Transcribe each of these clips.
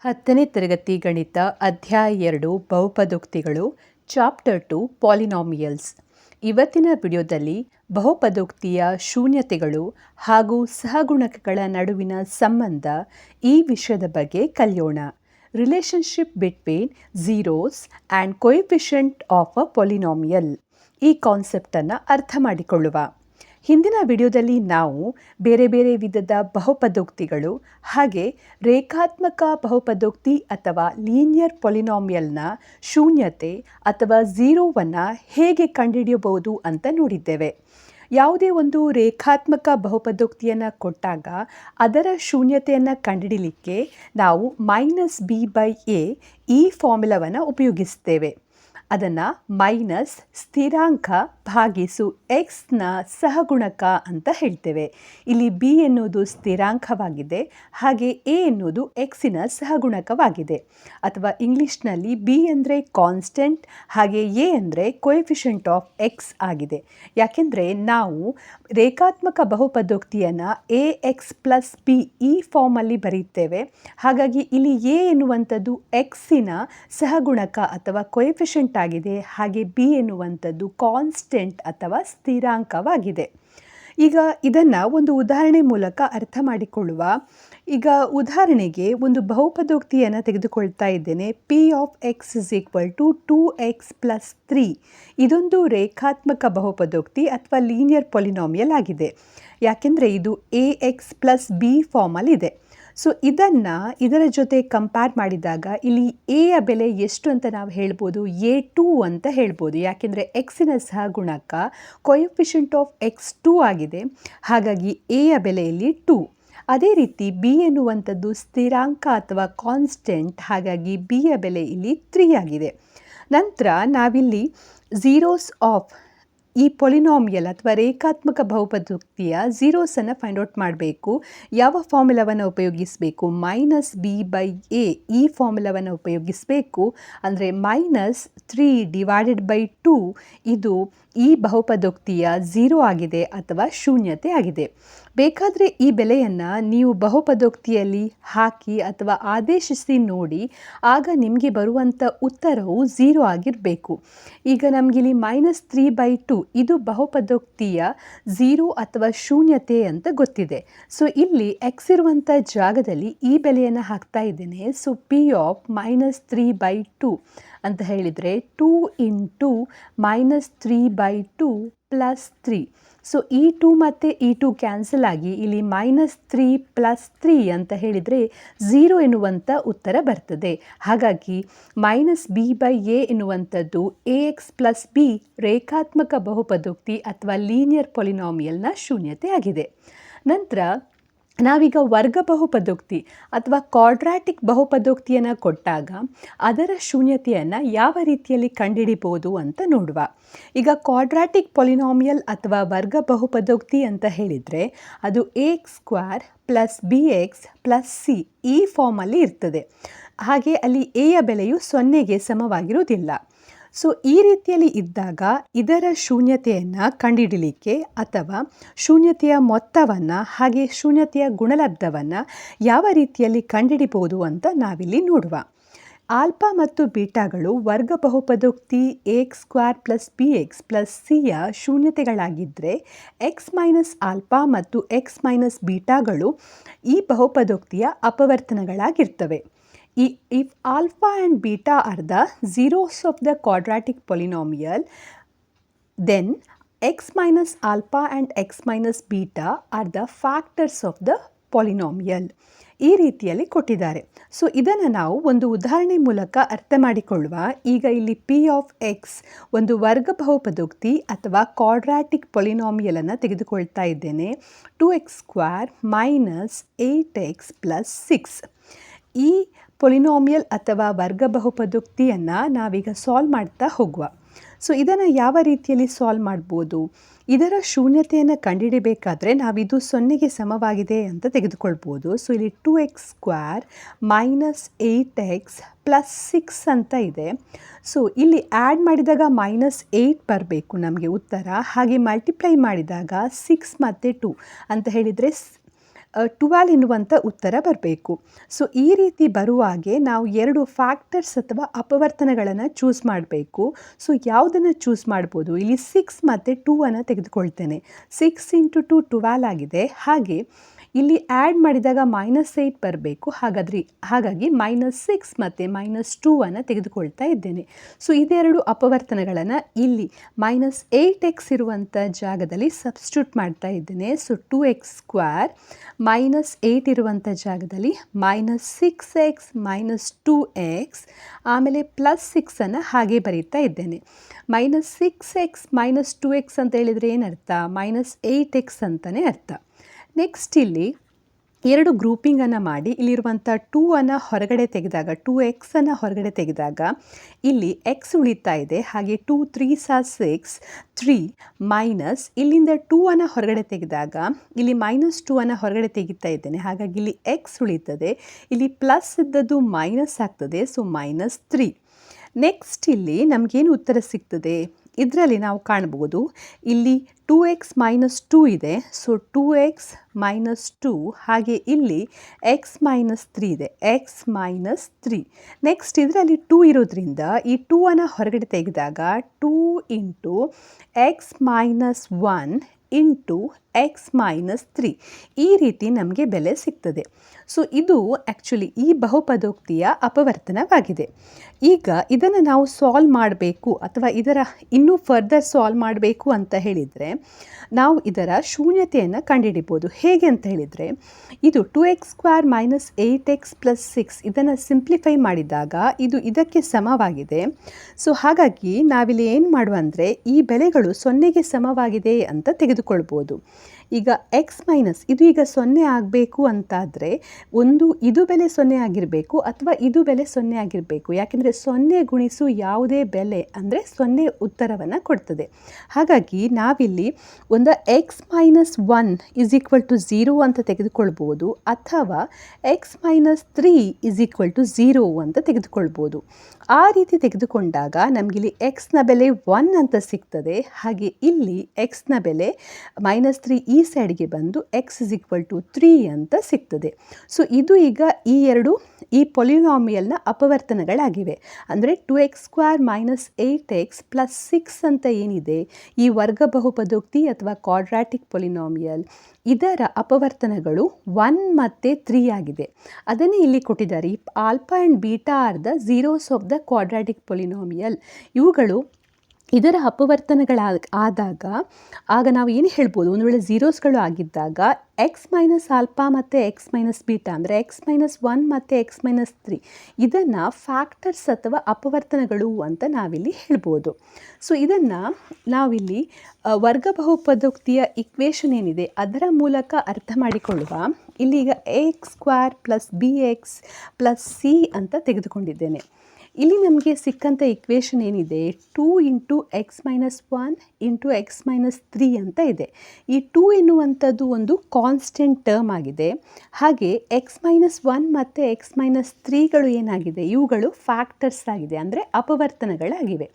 10ನೇ ತರಗತಿ ಗಣಿತ ಅಧ್ಯಾಯ 2 ಬಹುಪದೋಕ್ತಿಗಳು ಚಾಪ್ಟರ್ 2 ಪಾಲಿನಾಮಿಯಲ್ಸ್. ಇವತ್ತಿನ ವಿಡಿಯೋದಲ್ಲಿ ಬಹುಪದೋಕ್ತಿಯ ಶೂನ್ಯತೆಗಳು ಹಾಗೂ ಸಹಗುಣಕಗಳ ನಡುವಿನ ಸಂಬಂಧ ಈ ವಿಷಯದ ಬಗ್ಗೆ ಕಲಿಯೋಣ. Relationship between zeros and coefficient of a polynomial. ಈ ಕಾನ್ಸೆಪ್ಟನ್ನು ಅರ್ಥ ಮಾಡಿಕೊಳ್ಳುವ. ಹಿಂದಿನ ವಿಡಿಯೋದಲ್ಲಿ ನಾವು ಬೇರೆ ಬೇರೆ ವಿಧದ ಬಹುಪದೋಕ್ತಿಗಳು ಹಾಗೆ ರೇಖಾತ್ಮಕ ಬಹುಪದೋಕ್ತಿ ಅಥವಾ ಲೀನಿಯರ್ ಪಾಲಿನಾಮಿಯಲ್ನ ಶೂನ್ಯತೆ ಅಥವಾ ಝೀರೋವನ್ನು ಹೇಗೆ ಕಂಡುಹಿಡಿಯಬಹುದು ಅಂತ ನೋಡಿದ್ದೇವೆ. ಯಾವುದೇ ಒಂದು ರೇಖಾತ್ಮಕ ಬಹುಪದೋಕ್ತಿಯನ್ನು ಕೊಟ್ಟಾಗ ಅದರ ಶೂನ್ಯತೆಯನ್ನು ಕಂಡುಹಿಡಿಯಲಿಕ್ಕೆ ನಾವು -b/a ಈ ಫಾರ್ಮುಲಾವನ್ನು ಉಪಯೋಗಿಸ್ತೇವೆ. ಅದನ್ನು ಮೈನಸ್ ಸ್ಥಿರಾಂಕ ಭಾಗಿಸು ಎಕ್ಸ್ನ ಸಹಗುಣಕ ಅಂತ ಹೇಳ್ತೇವೆ. ಇಲ್ಲಿ ಬಿ ಎನ್ನುವುದು ಸ್ಥಿರಾಂಕವಾಗಿದೆ, ಹಾಗೆ ಎ ಎನ್ನುವುದು ಎಕ್ಸಿನ ಸಹಗುಣಕವಾಗಿದೆ. ಅಥವಾ ಇಂಗ್ಲೀಷ್ನಲ್ಲಿ ಬಿ ಅಂದರೆ ಕಾನ್ಸ್ಟೆಂಟ್, ಹಾಗೆ ಎ ಅಂದರೆ ಕೋಎಫಿಷಿಯಂಟ್ ಆಫ್ ಎಕ್ಸ್ ಆಗಿದೆ. ಯಾಕೆಂದರೆ ನಾವು ರೇಖಾತ್ಮಕ ಬಹುಪದೋಕ್ತಿಯನ್ನು ಎ ಎಕ್ಸ್ ಪ್ಲಸ್ ಬಿ ಈ ಫಾರ್ಮಲ್ಲಿ ಬರೀತೇವೆ. ಹಾಗಾಗಿ ಇಲ್ಲಿ ಎ ಎನ್ನುವಂಥದ್ದು ಎಕ್ಸಿನ ಸಹಗುಣಕ ಅಥವಾ ಕೋಎಫಿಷಿಯಂಟ್ ಆಗಿದೆ, ಹಾಗೆ ಬಿ ಎನ್ನುವಂಥದ್ದು ಕಾನ್ಸ್ಟೆಂಟ್ ಅಥವಾ ಸ್ಥಿರಾಂಕವಾಗಿದೆ. ಈಗ ಇದನ್ನು ಒಂದು ಉದಾಹರಣೆ ಮೂಲಕ ಅರ್ಥ ಮಾಡಿಕೊಳ್ಳುವ. ಈಗ ಉದಾಹರಣೆಗೆ ಒಂದು ಬಹುಪದೋಕ್ತಿಯನ್ನು ತೆಗೆದುಕೊಳ್ತಾ ಇದ್ದೇನೆ. P of X is equal to 2x + 3. ಇದೊಂದು ರೇಖಾತ್ಮಕ ಬಹುಪದೋಕ್ತಿ ಅಥವಾ ಲೀನಿಯರ್ ಪಾಲಿನಾಮಿಯಲ್ ಆಗಿದೆ. ಯಾಕೆಂದರೆ ಇದು ಎ ಎಕ್ಸ್ ಪ್ಲಸ್ ಬಿ ಫಾರ್ಮಲ್ಲಿದೆ. ಸೊ ಇದರ ಜೊತೆ ಕಂಪೇರ್ ಮಾಡಿದಾಗ ಇಲ್ಲಿ ಎಯ ಬೆಲೆ ಎಷ್ಟು ಅಂತ ನಾವು ಹೇಳ್ಬೋದು, a2 ಅಂತ ಹೇಳ್ಬೋದು. ಯಾಕೆಂದರೆ ಎಕ್ಸಿನ ಸಹಗುಣಕ ಕೋಎಫಿಷಿಯಂಟ್ ಆಫ್ x2 ಆಗಿದೆ, ಹಾಗಾಗಿ ಎಯ ಬೆಲೆಯಲ್ಲಿ 2. ಅದೇ ರೀತಿ ಬಿ ಎನ್ನುವಂಥದ್ದು ಸ್ಥಿರಾಂಕ ಅಥವಾ ಕಾನ್ಸ್ಟೆಂಟ್, ಹಾಗಾಗಿ ಬಿಯ ಬೆಲೆ ಇಲ್ಲಿ 3 ಆಗಿದೆ. ನಂತರ ನಾವಿಲ್ಲಿ ಝೀರೋಸ್ ಆಫ್ ಈ ಪಾಲಿನಾಮಿಯಲ್ ಅಥವಾ ರೇಖಾತ್ಮಕ ಬಹುಪದೋಕ್ತಿಯ ಝೀರೋಸನ್ನು ಫೈಂಡ್ ಔಟ್ ಮಾಡಬೇಕು. ಯಾವ ಫಾರ್ಮುಲಾವನ್ನು ಉಪಯೋಗಿಸಬೇಕು? -b/a ಈ ಫಾರ್ಮುಲಾವನ್ನು ಉಪಯೋಗಿಸಬೇಕು. ಅಂದರೆ -3/2 ಇದು ಈ ಬಹುಪದೋಕ್ತಿಯ ಝೀರೋ ಆಗಿದೆ ಅಥವಾ ಶೂನ್ಯತೆ ಆಗಿದೆ. ಬೇಕಾದರೆ ಈ ಬೆಲೆಯನ್ನು ನೀವು ಬಹುಪದೋಕ್ತಿಯಲ್ಲಿ ಹಾಕಿ ಅಥವಾ ಆದೇಶಿಸಿ ನೋಡಿ, ಆಗ ನಿಮಗೆ ಬರುವಂಥ ಉತ್ತರವು 0 ಆಗಿರಬೇಕು. ಈಗ ನಮಗಿಲ್ಲಿ -3/2 ಇದು ಬಹುಪದೋಕ್ತಿಯ 0 ಅಥವಾ ಶೂನ್ಯತೆ ಅಂತ ಗೊತ್ತಿದೆ. ಸೊ ಇಲ್ಲಿ ಎಕ್ಸ್ ಇರುವಂಥ ಜಾಗದಲ್ಲಿ ಈ ಬೆಲೆಯನ್ನು ಹಾಕ್ತಾ ಇದ್ದೇನೆ. ಸೊ ಪಿ ಆಫ್ -3/2 ಅಂತ ಹೇಳಿದರೆ 2 × -3/2 + 3. ಸೊ ಈ 2 ಮತ್ತು ಈ 2 ಕ್ಯಾನ್ಸಲ್ ಆಗಿ ಇಲ್ಲಿ -3 + 3 ಅಂತ ಹೇಳಿದರೆ 0 ಎನ್ನುವಂಥ ಉತ್ತರ ಬರ್ತದೆ. ಹಾಗಾಗಿ -b/a ಎನ್ನುವಂಥದ್ದು ax + b ರೇಖಾತ್ಮಕ ಬಹುಪದೋಕ್ತಿ ಅಥವಾ ಲೀನಿಯರ್ ಪಾಲಿನಾಮಿಯಲ್ನ ಶೂನ್ಯತೆ ಆಗಿದೆ. ನಂತರ ನಾವೀಗ ವರ್ಗ ಬಹುಪದೋಕ್ತಿ ಅಥವಾ ಕ್ವಾಡ್ರಾಟಿಕ್ ಬಹುಪದೋಕ್ತಿಯನ್ನು ಕೊಟ್ಟಾಗ ಅದರ ಶೂನ್ಯತೆಯನ್ನು ಯಾವ ರೀತಿಯಲ್ಲಿ ಕಂಡುಹಿಡಿಬೋದು ಅಂತ ನೋಡುವ. ಈಗ ಕ್ವಾಡ್ರಾಟಿಕ್ ಪಾಲಿನಾಮಿಯಲ್ ಅಥವಾ ವರ್ಗ ಬಹುಪದೋಕ್ತಿ ಅಂತ ಹೇಳಿದರೆ ಅದು ax² + bx + c ಈ ಫಾರ್ಮಲ್ಲಿ ಇರ್ತದೆ. ಹಾಗೆ ಅಲ್ಲಿ ಎಯ ಬೆಲೆಯು 0ಗೆ ಸಮವಾಗಿರುವುದಿಲ್ಲ. ಸೊ ಈ ರೀತಿಯಲ್ಲಿ ಇದ್ದಾಗ ಇದರ ಶೂನ್ಯತೆಯನ್ನು ಕಂಡುಹಿಡಲಿಕ್ಕೆ ಅಥವಾ ಶೂನ್ಯತೆಯ ಮೊತ್ತವನ್ನು ಹಾಗೆ ಶೂನ್ಯತೆಯ ಗುಣಲಬ್ಧವನ್ನು ಯಾವ ರೀತಿಯಲ್ಲಿ ಕಂಡುಹಿಡಿಬೋದು ಅಂತ ನಾವಿಲ್ಲಿ ನೋಡುವ. ಆಲ್ಫಾ ಮತ್ತು ಬೀಟಾಗಳು ವರ್ಗ ಬಹುಪದೋಕ್ತಿ ax² + bx + cಯ ಶೂನ್ಯತೆಗಳಾಗಿದ್ದರೆ x - ಆಲ್ಫಾ ಮತ್ತು x - ಬೀಟಾಗಳು ಈ ಬಹುಪದೋಕ್ತಿಯ ಅಪವರ್ತನಗಳಾಗಿರ್ತವೆ. If alpha and beta are the zeros of the quadratic polynomial, then x - alpha and x - beta are the factors of the polynomial. ಈ ರೀತಿಯಲ್ಲಿ ಕೊಟ್ಟಿದ್ದಾರೆ. ಸೊ ಇದನ್ನು ನಾವು ಒಂದು ಉದಾಹರಣೆ ಮೂಲಕ ಅರ್ಥ ಮಾಡಿಕೊಳ್ಳುವ. ಈಗ ಇಲ್ಲಿ ಪಿ ಆಫ್ ಎಕ್ಸ್ ಒಂದು ವರ್ಗ ಬಹುಪದೋಕ್ತಿ ಅಥವಾ ಕ್ವಾಡ್ರಾಟಿಕ್ ಪಾಲಿನಾಮಿಯಲನ್ನು ತೆಗೆದುಕೊಳ್ತಾ ಇದ್ದೇನೆ. 2x² - 8x + 6. ಈ ಪಾಲಿನಾಮಿಯಲ್ ಅಥವಾ ವರ್ಗ ಬಹುಪದೋಕ್ತಿಯನ್ನು ನಾವೀಗ ಸಾಲ್ವ್ ಮಾಡ್ತಾ ಹೋಗುವ. ಸೊ ಇದನ್ನು ಯಾವ ರೀತಿಯಲ್ಲಿ ಸಾಲ್ವ್ ಮಾಡ್ಬೋದು? ಇದರ ಶೂನ್ಯತೆಯನ್ನು ಕಂಡುಹಿಡಿಬೇಕಾದ್ರೆ ನಾವಿದು 0ಗೆ ಸಮವಾಗಿದೆ ಅಂತ ತೆಗೆದುಕೊಳ್ಬೋದು. ಸೊ ಇಲ್ಲಿ 2x² - 8x + 6 ಅಂತ ಇದೆ. ಸೊ ಇಲ್ಲಿ ಆ್ಯಡ್ ಮಾಡಿದಾಗ -8 ಬರಬೇಕು ನಮಗೆ ಉತ್ತರ. ಹಾಗೆ ಮಲ್ಟಿಪ್ಲೈ ಮಾಡಿದಾಗ 6 ಮತ್ತು 2 ಅಂತ ಹೇಳಿದರೆ 12 ಎನ್ನುವಂಥ ಉತ್ತರ ಬರಬೇಕು. ಸೊ ಈ ರೀತಿ ಬರುವಾಗೆ ನಾವು 2 ಫ್ಯಾಕ್ಟರ್ಸ್ ಅಥವಾ ಅಪವರ್ತನಗಳನ್ನು ಚೂಸ್ ಮಾಡಬೇಕು. ಸೊ ಯಾವುದನ್ನು ಚೂಸ್ ಮಾಡ್ಬೋದು? ಇಲ್ಲಿ 6 ಮತ್ತು 2 ಅನ್ನು ತೆಗೆದುಕೊಳ್ತೇನೆ. 6 × 2 12 ಆಗಿದೆ. ಹಾಗೆ ಇಲ್ಲಿ ಆ್ಯಡ್ ಮಾಡಿದಾಗ -8 ಬರಬೇಕು. ಹಾಗಾಗಿ -6 ಮತ್ತು -2 ಅನ್ನು ತೆಗೆದುಕೊಳ್ತಾ ಇದ್ದೇನೆ. ಸೊ ಇದೆರಡು ಅಪವರ್ತನಗಳನ್ನು ಇಲ್ಲಿ -8x ಇರುವಂಥ ಜಾಗದಲ್ಲಿ ಸಬ್ಸ್ಟಿಟ್ಯೂಟ್ ಮಾಡ್ತಾ ಇದ್ದೇನೆ. ಸೊ 2x² -8 ಇರುವಂಥ ಜಾಗದಲ್ಲಿ -6x -2x ಆಮೇಲೆ +6 ಅನ್ನು ಹಾಗೆ ಬರೀತಾ ಇದ್ದೇನೆ. -6x -2x ಅಂತ ಹೇಳಿದರೆ ಏನರ್ಥ? -8x ಅಂತಲೇ ಅರ್ಥ. ನೆಕ್ಸ್ಟ್ ಇಲ್ಲಿ 2 ಗ್ರೂಪಿಂಗನ್ನು ಮಾಡಿ ಇಲ್ಲಿರುವಂಥ 2 ಅನ್ನು ಹೊರಗಡೆ ತೆಗೆದಾಗ 2x ಅನ್ನು ಹೊರಗಡೆ ತೆಗೆದಾಗ ಇಲ್ಲಿ x ಉಳಿತಾ ಇದೆ. ಹಾಗೆ 2 3s are 6 3 ಮೈನಸ್ ಇಲ್ಲಿಂದ 2 ಅನ್ನು ಹೊರಗಡೆ ತೆಗೆದಾಗ ಇಲ್ಲಿ -2 ಅನ್ನು ಹೊರಗಡೆ ತೆಗಿತಾ ಇದ್ದೇನೆ. ಹಾಗಾಗಿ ಇಲ್ಲಿ x ಉಳಿತದೆ. ಇಲ್ಲಿ ಪ್ಲಸ್ ಇದ್ದದ್ದು ಮೈನಸ್ ಆಗ್ತದೆ. ಸೊ -3. ನೆಕ್ಸ್ಟ್ ಇಲ್ಲಿ ನಮಗೇನು ಉತ್ತರ ಸಿಗ್ತದೆ? ಇದರಲ್ಲಿ ನಾವು ಕಾಣ್ಬೋದು ಇಲ್ಲಿ 2x - 2 ಇದೆ. ಸೊ 2x - 2 ಹಾಗೆ ಇಲ್ಲಿ x - 3 ಇದೆ. x - 3. ನೆಕ್ಸ್ಟ್ ಇದರಲ್ಲಿ 2 ಇರೋದ್ರಿಂದ ಈ 2 ಅನ್ನು ಹೊರಗಡೆ ತೆಗೆದಾಗ 2 × x - 1 × x - 3 ಈ ರೀತಿ ನಮಗೆ ಬೆಲೆ ಸಿಗ್ತದೆ. ಸೊ ಇದು ಆ್ಯಕ್ಚುಲಿ ಈ ಬಹುಪದೋಕ್ತಿಯ ಅಪವರ್ತನವಾಗಿದೆ. ಈಗ ಇದನ್ನು ನಾವು ಸಾಲ್ವ್ ಮಾಡಬೇಕು ಅಥವಾ ಇದರ ಇನ್ನೂ ಫರ್ದರ್ ಸಾಲ್ವ್ ಮಾಡಬೇಕು ಅಂತ ಹೇಳಿದರೆ ನಾವು ಇದರ ಶೂನ್ಯತೆಯನ್ನು ಕಂಡುಹಿಡಿಬೋದು. ಹೇಗೆ ಅಂತ ಹೇಳಿದರೆ ಇದು 2x² - 8x + 6 ಇದನ್ನು ಸಿಂಪ್ಲಿಫೈ ಮಾಡಿದಾಗ ಇದು ಇದಕ್ಕೆ ಸಮವಾಗಿದೆ. ಸೊ ಹಾಗಾಗಿ ನಾವಿಲ್ಲಿ ಏನು ಮಾಡುವ ಅಂದರೆ ಈ ಬೆಲೆಗಳು 0ಗೆ ಸಮವಾಗಿದೆ ಅಂತ ತೆಗೆದುಕೊಳ್ಬೋದು. ಈಗ x ಮೈನಸ್ ಇದು ಈಗ 0 ಆಗಬೇಕು ಅಂತಾದರೆ ಒಂದು ಇದು ಬೆಲೆ 0 ಆಗಿರಬೇಕು ಅಥವಾ ಇದು ಬೆಲೆ 0 ಆಗಿರಬೇಕು. ಯಾಕೆಂದರೆ 0 ಗುಣಿಸು ಯಾವುದೇ ಬೆಲೆ ಅಂದರೆ 0 ಉತ್ತರವನ್ನು ಕೊಡ್ತದೆ. ಹಾಗಾಗಿ ನಾವಿಲ್ಲಿ ಒಂದು x - 1 = 0 ಅಂತ ತೆಗೆದುಕೊಳ್ಬೋದು ಅಥವಾ x - 3 = 0 ಅಂತ ತೆಗೆದುಕೊಳ್ಬೋದು. ಆ ರೀತಿ ತೆಗೆದುಕೊಂಡಾಗ ನಮಗಿಲ್ಲಿ ಎಕ್ಸ್ನ ಬೆಲೆ 1 ಅಂತ ಸಿಗ್ತದೆ. ಹಾಗೆ ಇಲ್ಲಿ ಎಕ್ಸ್ನ ಬೆಲೆ -3 ಈ ಸೈಡ್ಗೆ ಬಂದು x = 3 ಅಂತ ಸಿಗ್ತದೆ. ಸೊ ಇದು ಈಗ ಈ ಪೊಲಿನಾಮಿಯಲ್ನ ಅಪವರ್ತನಗಳಾಗಿವೆ. ಅಂದರೆ 2x² - 8x + 6 ಅಂತ ಏನಿದೆ ಈ ವರ್ಗ ಬಹುಪದೋಕ್ತಿ ಅಥವಾ ಕ್ವಾಡ್ರಾಟಿಕ್ ಪೊಲಿನಾಮಿಯಲ್ ಇದರ ಅಪವರ್ತನಗಳು 1 ಮತ್ತು 3 ಆಗಿದೆ. ಅದನ್ನೇ ಇಲ್ಲಿ ಕೊಟ್ಟಿದ್ದಾರೆ. Alpha and beta are the zeros of the quadratic polynomial. ಇವುಗಳು ಇದರ ಅಪವರ್ತನಗಳಾದಾಗ ಆಗ ನಾವು ಏನು ಹೇಳ್ಬೋದು? ಒಂದು ವೇಳೆ ಝೀರೋಸ್ಗಳು ಆಗಿದ್ದಾಗ x - ಆಲ್ಫಾ ಮತ್ತು x - ಬೀಟಾ ಅಂದರೆ x - 1 ಮತ್ತು x - 3 ಇದನ್ನು ಫ್ಯಾಕ್ಟರ್ಸ್ ಅಥವಾ ಅಪವರ್ತನಗಳು ಅಂತ ನಾವಿಲ್ಲಿ ಹೇಳ್ಬೋದು. ಸೊ ಇದನ್ನು ನಾವಿಲ್ಲಿ ವರ್ಗ ಬಹುಪದೋಕ್ತಿಯ ಇಕ್ವೇಷನ್ ಏನಿದೆ ಅದರ ಮೂಲಕ ಅರ್ಥ ಮಾಡಿಕೊಳ್ಳುವ. ಇಲ್ಲಿ ಈಗ ax² + bx + c ಅಂತ ತೆಗೆದುಕೊಂಡಿದ್ದೇನೆ. ಇಲ್ಲಿ ನಮಗೆ ಸಿಕ್ಕಂಥ ಇಕ್ವೇಷನ್ ಏನಿದೆ 2 × x - 1 × x - 3 ಅಂತ ಇದೆ. ಈ 2 ಎನ್ನುವಂಥದ್ದು ಒಂದು ಕಾನ್ಸ್ಟೆಂಟ್ ಟರ್ಮ್ ಆಗಿದೆ. ಹಾಗೆ x - 1 ಮತ್ತು x - 3ಗಳು ಏನಾಗಿದೆ? ಇವುಗಳು ಫ್ಯಾಕ್ಟರ್ಸ್ ಆಗಿದೆ ಅಂದರೆ ಅಪವರ್ತನಗಳಾಗಿವೆ.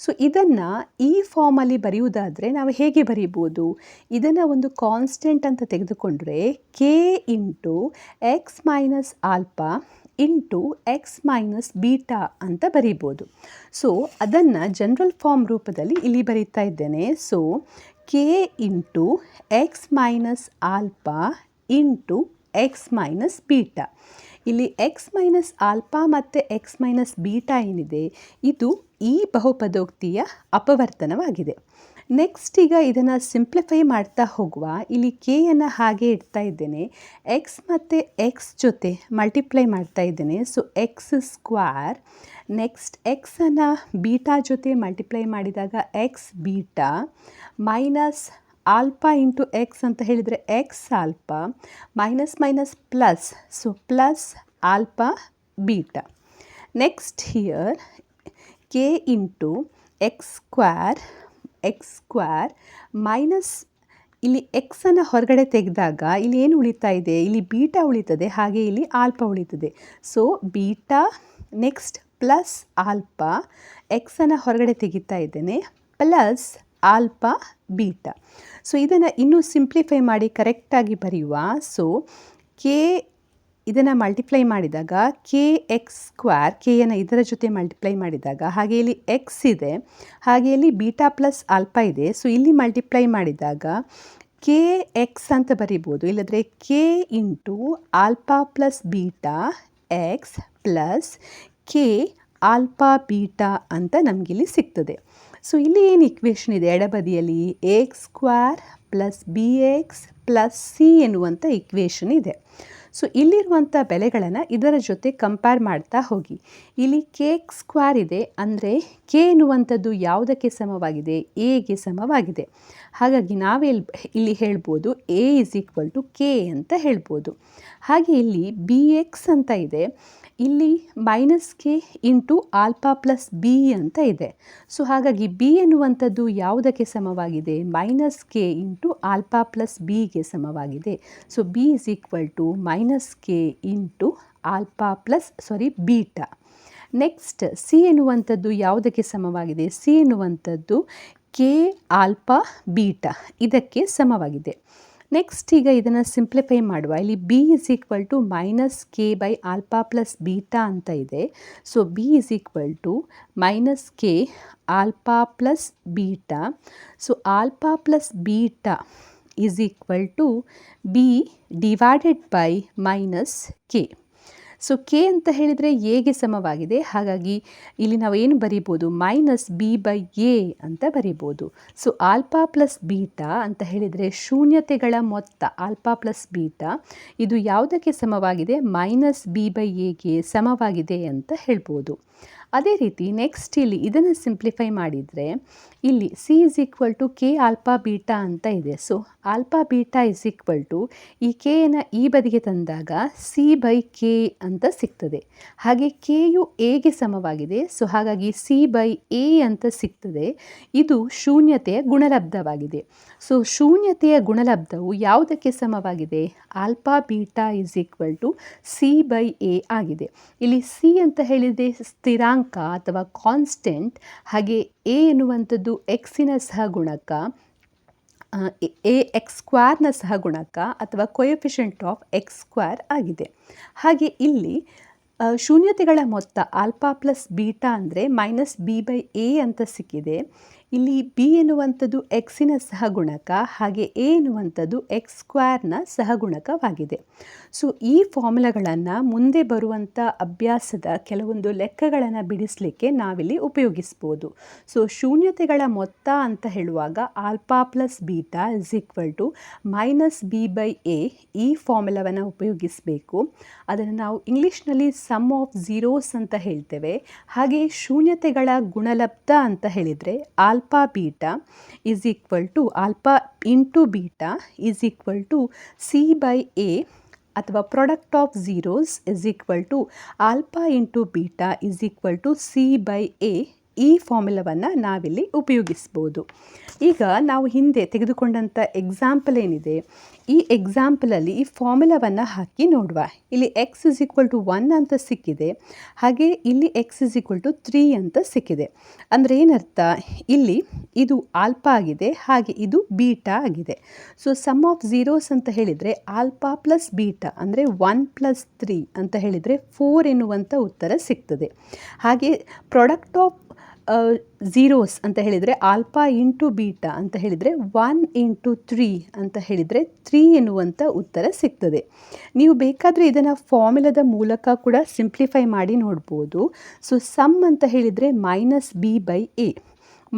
ಸೊ ಇದನ್ನು ಈ ಫಾರ್ಮಲ್ಲಿ ಬರೆಯುವುದಾದರೆ ನಾವು ಹೇಗೆ ಬರೀಬೋದು? ಇದನ್ನು ಒಂದು ಕಾನ್ಸ್ಟೆಂಟ್ ಅಂತ ತೆಗೆದುಕೊಂಡ್ರೆ k × x - alpha x - beta ಅಂತ ಬರೀಬೋದು. ಸೊ ಅದನ್ನು ಜನರಲ್ ಫಾರ್ಮ್ ರೂಪದಲ್ಲಿ ಇಲ್ಲಿ ಬರೀತಾ ಇದ್ದೇನೆ. So k × x - alpha x - beta. ಇಲ್ಲಿ x - ಆಲ್ಫಾ ಮತ್ತು x - ಬೀಟಾ ಏನಿದೆ ಇದು ಈ ಬಹುಪದೋಕ್ತಿಯ ಅಪವರ್ತನವಾಗಿದೆ. ನೆಕ್ಸ್ಟ್ ಈಗ ಇದನ್ನು ಸಿಂಪ್ಲಿಫೈ ಮಾಡ್ತಾ ಹೋಗುವ. ಇಲ್ಲಿ ಕೆಯನ್ನು ಹಾಗೆ ಇಡ್ತಾ ಇದ್ದೇನೆ. x ಮತ್ತು x ಜೊತೆ ಮಲ್ಟಿಪ್ಲೈ ಮಾಡ್ತಾ ಇದ್ದೇನೆ. So x². ನೆಕ್ಸ್ಟ್ ಎಕ್ಸನ್ನು ಬೀಟಾ ಜೊತೆ ಮಲ್ಟಿಪ್ಲೈ ಮಾಡಿದಾಗ x beta minus alpha × x ಅಂತ ಹೇಳಿದರೆ x alpha minus plus. So plus alpha beta. Next here k × x² minus ಇಲ್ಲಿ ಎಕ್ಸನ್ನು ಹೊರಗಡೆ ತೆಗೆದಾಗ ಇಲ್ಲಿ ಏನು ಉಳಿತಾ ಇದೆ? ಇಲ್ಲಿ ಬೀಟಾ ಉಳಿತದೆ. ಹಾಗೆ ಇಲ್ಲಿ ಆಲ್ಫಾ ಉಳಿತದೆ. So beta next plus alpha ಎಕ್ಸನ್ನು ಹೊರಗಡೆ ತೆಗಿತಾ ಇದ್ದೇನೆ ಪ್ಲಸ್ ಆಲ್ಫಾ ಬೀಟಾ. ಸೊ ಇದನ್ನು ಇನ್ನೂ ಸಿಂಪ್ಲಿಫೈ ಮಾಡಿ ಕರೆಕ್ಟಾಗಿ ಬರೆಯುವ. ಸೊ ಕೆ ಇದನ್ನು ಮಲ್ಟಿಪ್ಲೈ ಮಾಡಿದಾಗ ಕೆ ಎಕ್ಸ್ ಸ್ಕ್ವೇರ್, ಕೆಯನ್ನು ಇದರ ಜೊತೆ ಮಲ್ಟಿಪ್ಲೈ ಮಾಡಿದಾಗ, ಹಾಗೆ ಇಲ್ಲಿ ಎಕ್ಸ್ ಇದೆ, ಹಾಗೆ ಇಲ್ಲಿ ಬೀಟಾ ಪ್ಲಸ್ ಆಲ್ಫಾ ಇದೆ. ಸೊ ಇಲ್ಲಿ ಮಲ್ಟಿಪ್ಲೈ ಮಾಡಿದಾಗ ಕೆ ಎಕ್ಸ್ ಅಂತ ಬರಿಬೋದು, ಇಲ್ಲದ್ರೆ K into alpha plus beta X plus K alpha beta ಅಂತ ನಮಗಿಲ್ಲಿ ಸಿಗ್ತದೆ. ಸೊ ಇಲ್ಲಿ ಏನು ಇಕ್ವೇಷನ್ ಇದೆ ಎಡಬದಿಯಲ್ಲಿ, A X square plus B X plus C ಎನ್ನುವಂಥ ಇಕ್ವೇಷನ್ ಇದೆ. ಸೊ ಇಲ್ಲಿರುವಂಥ ಬೆಲೆಗಳನ್ನು ಇದರ ಜೊತೆ ಕಂಪೇರ್ ಮಾಡ್ತಾ ಹೋಗಿ. ಇಲ್ಲಿ ಕೆ ಎಕ್ಸ್ ಸ್ಕ್ವೇರ್ ಇದೆ, ಅಂದರೆ ಕೆ ಎನ್ನುವಂಥದ್ದು ಯಾವುದಕ್ಕೆ ಸಮವಾಗಿದೆ? ಎಗೆ ಸಮವಾಗಿದೆ. ಹಾಗಾಗಿ ಇಲ್ಲಿ ಹೇಳ್ಬೋದು a is equal to k ಅಂತ ಹೇಳ್ಬೋದು. ಹಾಗೆ ಇಲ್ಲಿ ಬಿ ಎಕ್ಸ್ ಅಂತ ಇದೆ, ಇಲ್ಲಿ minus k into alpha plus b ಅಂತ ಇದೆ. ಸೊ ಹಾಗಾಗಿ ಬಿ ಎನ್ನುವಂಥದ್ದು ಯಾವುದಕ್ಕೆ ಸಮವಾಗಿದೆ? Minus k into alpha plus ಬಿಗೆ ಸಮವಾಗಿದೆ. So B is equal to minus k into alpha plus beta. Next c ಎನ್ನುವಂಥದ್ದು ಯಾವುದಕ್ಕೆ ಸಮವಾಗಿದೆ? ಸಿ ಎನ್ನುವಂಥದ್ದು ಕೆ ಆಲ್ಫಾ ಬೀಟಾ ಇದಕ್ಕೆ ಸಮವಾಗಿದೆ. ನೆಕ್ಸ್ಟ್ ಈಗ ಇದನ್ನು ಸಿಂಪ್ಲಿಫೈ ಮಾಡುವ. ಇಲ್ಲಿ B is equal to minus K by alpha plus beta ಅಂತ ಇದೆ. So B is equal to minus K alpha plus beta. So alpha plus beta is equal to B divided by minus K. So K ಅಂತ ಹೇಳಿದರೆ ಎಗೆ ಸಮವಾಗಿದೆ. ಹಾಗಾಗಿ ಇಲ್ಲಿ ನಾವು ಏನು ಬರಿಬೋದು? ಮೈನಸ್ ಬಿ ಬೈ ಎ ಅಂತ ಬರಿಬೋದು. ಸೊ ಆಲ್ಫಾ ಪ್ಲಸ್ ಬೀಟಾ ಅಂತ ಹೇಳಿದರೆ ಶೂನ್ಯತೆಗಳ ಮೊತ್ತ ಆಲ್ಫಾ ಪ್ಲಸ್ ಬೀಟಾ ಇದು ಯಾವುದಕ್ಕೆ ಸಮವಾಗಿದೆ? ಮೈನಸ್ ಬಿ ಬೈ ಎಗೆ ಸಮವಾಗಿದೆ ಅಂತ ಹೇಳ್ಬೋದು. ಅದೇ ರೀತಿ ನೆಕ್ಸ್ಟ್ ಇಲ್ಲಿ ಇದನ್ನು ಸಿಂಪ್ಲಿಫೈ ಮಾಡಿದರೆ ಇಲ್ಲಿ C is equal to K alpha beta ಅಂತ ಇದೆ. So alpha beta is equal to ಈ ಕೆಯನ್ನು ಈ ಬದಿಗೆ ತಂದಾಗ ಸಿ ಬೈ ಕೆ ಅಂತ ಸಿಗ್ತದೆ. ಹಾಗೆ ಕೆಯು ಎಗೆ ಸಮವಾಗಿದೆ. ಸೊ ಹಾಗಾಗಿ ಸಿ ಬೈ ಎ ಅಂತ ಸಿಗ್ತದೆ. ಇದು ಶೂನ್ಯತೆಯ ಗುಣಲಬ್ಧವಾಗಿದೆ. ಸೊ ಶೂನ್ಯತೆಯ ಗುಣಲಬ್ಧವು ಯಾವುದಕ್ಕೆ ಸಮವಾಗಿದೆ? Alpha beta is equal to C by A ಆಗಿದೆ. ಇಲ್ಲಿ ಸಿ ಅಂತ ಹೇಳಿದರೆ ಸ್ಥಿರಾಂಕ ಅಥವಾ ಕಾನ್ಸ್ಟೆಂಟ್, ಹಾಗೆ ಎ ಎನ್ನುವಂಥದ್ದು ಎಕ್ಸಿನ ಸಹಗುಣಕ, ಎ ಎಕ್ಸ್ ಸ್ಕ್ವೇರ್ನ ಸಹಗುಣಕ ಅಥವಾ ಕೊಯಫಿಷಿಯಂಟ್ ಆಫ್ ಎಕ್ಸ್ ಸ್ಕ್ವೇರ್ ಆಗಿದೆ. ಹಾಗೆ ಇಲ್ಲಿ ಶೂನ್ಯತೆಗಳ ಮೊತ್ತ ಆಲ್ಫಾ ಪ್ಲಸ್ ಬೀಟಾ ಅಂದರೆ ಮೈನಸ್ ಬಿ ಬೈ ಎ ಅಂತ ಸಿಕ್ಕಿದೆ. ಇಲ್ಲಿ ಬಿ ಎನ್ನುವಂಥದ್ದು ಎಕ್ಸಿನ ಸಹಗುಣಕ, ಹಾಗೆ ಎ ಎನ್ನುವಂಥದ್ದು ಎಕ್ಸ್ ಸ್ಕ್ವೇರ್ನ ಸಹಗುಣಕವಾಗಿದೆ. ಸೊ ಈ ಫಾರ್ಮುಲಾಗಳನ್ನು ಮುಂದೆ ಬರುವಂಥ ಅಭ್ಯಾಸದ ಕೆಲವೊಂದು ಲೆಕ್ಕಗಳನ್ನು ಬಿಡಿಸಲಿಕ್ಕೆ ನಾವಿಲ್ಲಿ ಉಪಯೋಗಿಸ್ಬೋದು. ಸೊ ಶೂನ್ಯತೆಗಳ ಮೊತ್ತ ಅಂತ ಹೇಳುವಾಗ alpha plus beta is equal to minus B by A, ಈ ಫಾರ್ಮುಲಾವನ್ನು ಉಪಯೋಗಿಸಬೇಕು. ಅದನ್ನು ನಾವು ಇಂಗ್ಲೀಷ್ನಲ್ಲಿ ಸಮ್ ಆಫ್ ಝೀರೋಸ್ ಅಂತ ಹೇಳ್ತೇವೆ. ಹಾಗೆ ಶೂನ್ಯತೆಗಳ ಗುಣಲಬ್ಧ ಅಂತ ಹೇಳಿದರೆ alpha beta is equal to alpha into beta is equal to C by a, ಅಥವಾ product of zeros is equal to alpha into beta is equal to C by A. ಈ ಫಾರ್ಮುಲಾವನ್ನು ನಾವಿಲ್ಲಿ ಉಪಯೋಗಿಸ್ಬೋದು. ಈಗ ನಾವು ಹಿಂದೆ ತೆಗೆದುಕೊಂಡಂಥ ಎಕ್ಸಾಂಪಲ್ ಏನಿದೆ, ಈ ಎಕ್ಸಾಂಪಲಲ್ಲಿ ಈ ಫಾರ್ಮುಲಾವನ್ನು ಹಾಕಿ ನೋಡುವ. ಇಲ್ಲಿ ಎಕ್ಸ್ ಇಸ್ ಈಕ್ವಲ್ ಟು 1 ಅಂತ ಸಿಕ್ಕಿದೆ, ಹಾಗೆ ಇಲ್ಲಿ ಎಕ್ಸ್ ಇಸ್ ಈಕ್ವಲ್ ಟು 3 ಅಂತ ಸಿಕ್ಕಿದೆ. ಅಂದರೆ ಏನರ್ಥ? ಇಲ್ಲಿ ಇದು ಆಲ್ಫಾ ಆಗಿದೆ, ಹಾಗೆ ಇದು ಬೀಟಾ ಆಗಿದೆ. ಸೊ ಸಮ್ ಆಫ್ ಝೀರೋಸ್ ಅಂತ ಹೇಳಿದರೆ ಆಲ್ಫಾ ಪ್ಲಸ್ ಬೀಟಾ ಅಂದರೆ 1 ಪ್ಲಸ್ 3 ಅಂತ ಹೇಳಿದರೆ 4 ಎನ್ನುವಂಥ ಉತ್ತರ ಸಿಗ್ತದೆ. ಹಾಗೆ ಪ್ರಾಡಕ್ಟ್ ಆಫ್ ಝೀರೋಸ್ ಅಂತ ಹೇಳಿದರೆ ಆಲ್ಫಾ ಇಂಟು ಬೀಟಾ ಅಂತ ಹೇಳಿದರೆ 1 ಇಂಟು 3 ಅಂತ ಹೇಳಿದರೆ 3 ಎನ್ನುವಂಥ ಉತ್ತರ ಸಿಗ್ತದೆ. ನೀವು ಬೇಕಾದರೆ ಇದನ್ನು ಫಾರ್ಮುಲಾದ ಮೂಲಕ ಕೂಡ ಸಿಂಪ್ಲಿಫೈ ಮಾಡಿ ನೋಡ್ಬೋದು. ಸೊ ಸಮ್ ಅಂತ ಹೇಳಿದರೆ minus B by A,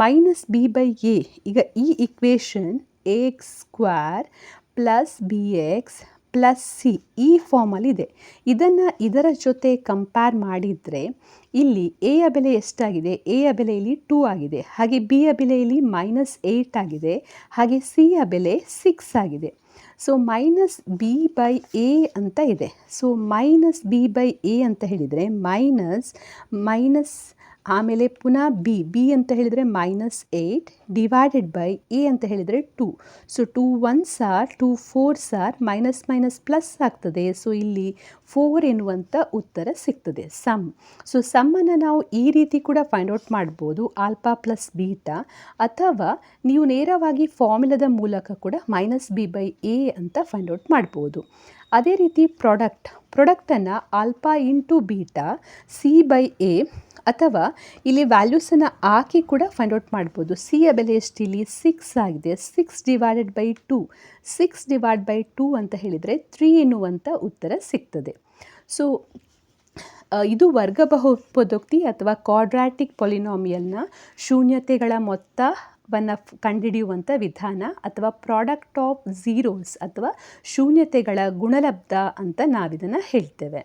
minus B by A. ಈಗ ಈ equation A X square plus B X plus C ಈ ಫಾರ್ಮಲ್ಲಿದೆ. ಇದನ್ನು ಇದರ ಜೊತೆ ಕಂಪೇರ್ ಮಾಡಿದರೆ ಇಲ್ಲಿ ಎಯ ಬೆಲೆ ಎಷ್ಟಾಗಿದೆ? ಎಯ ಬೆಲೆ ಇಲ್ಲಿ 2 ಆಗಿದೆ, ಹಾಗೆ ಬಿಯ ಬೆಲೆ ಇಲ್ಲಿ ಮೈನಸ್ 8 ಆಗಿದೆ, ಹಾಗೆ ಸಿಯ ಬೆಲೆ 6 ಆಗಿದೆ. So minus B by A ಅಂತ ಇದೆ. So minus B by A ಅಂತ ಹೇಳಿದರೆ ಮೈನಸ್ ಆಮೇಲೆ ಪುನಃ ಬಿ ಅಂತ ಹೇಳಿದರೆ -8 ಡಿವೈಡೆಡ್ ಬೈ ಎ ಅಂತ ಹೇಳಿದರೆ 2. So 2 1s are 2 4s are minus plus ಆಗ್ತದೆ. ಸೊ ಇಲ್ಲಿ 4 ಎನ್ನುವಂಥ ಉತ್ತರ ಸಿಗ್ತದೆ ಸಮ್. ಸೊ ಸಮ್ಮನ್ನು ನಾವು ಈ ರೀತಿ ಕೂಡ ಫೈಂಡ್ ಔಟ್ ಮಾಡ್ಬೋದು, ಆಲ್ಫಾ ಪ್ಲಸ್ ಬೀಟಾ, ಅಥವಾ ನೀವು ನೇರವಾಗಿ ಫಾರ್ಮುಲಾದ ಮೂಲಕ ಕೂಡ -b/a ಅಂತ ಫೈಂಡ್ ಔಟ್ ಮಾಡ್ಬೋದು. ಅದೇ ರೀತಿ ಪ್ರಾಡಕ್ಟನ್ನು ಆಲ್ಫಾ ಇಂಟು ಬೀಟಾ c/a, ಅಥವಾ ಇಲ್ಲಿ ವ್ಯಾಲ್ಯೂಸನ್ನು ಹಾಕಿ ಕೂಡ ಫೈಂಡ್ ಔಟ್ ಮಾಡ್ಬೋದು. ಸಿಯ ಬೆಲೆ ಎಷ್ಟು ಇಲ್ಲಿ 6 ಆಗಿದೆ. 6 ಡಿವೈಡೆಡ್ ಬೈ 2 ಅಂತ ಹೇಳಿದರೆ 3 ಎನ್ನುವಂಥ ಉತ್ತರ ಸಿಗ್ತದೆ. ಸೊ ಇದು ವರ್ಗ ಬಹುಪದೋಕ್ತಿ ಅಥವಾ ಕ್ವಾಡ್ರಾಟಿಕ್ ಪಾಲಿನಾಮಿಯಲ್ನ ಶೂನ್ಯತೆಗಳ ಮೊತ್ತವನ್ನು ಕಂಡುಹಿಡಿಯುವಂಥ ವಿಧಾನ, ಅಥವಾ ಪ್ರಾಡಕ್ಟ್ ಆಫ್ ಝೀರೋಸ್ ಅಥವಾ ಶೂನ್ಯತೆಗಳ ಗುಣಲಬ್ಧ ಅಂತ ನಾವಿದನ್ನು ಹೇಳ್ತೇವೆ.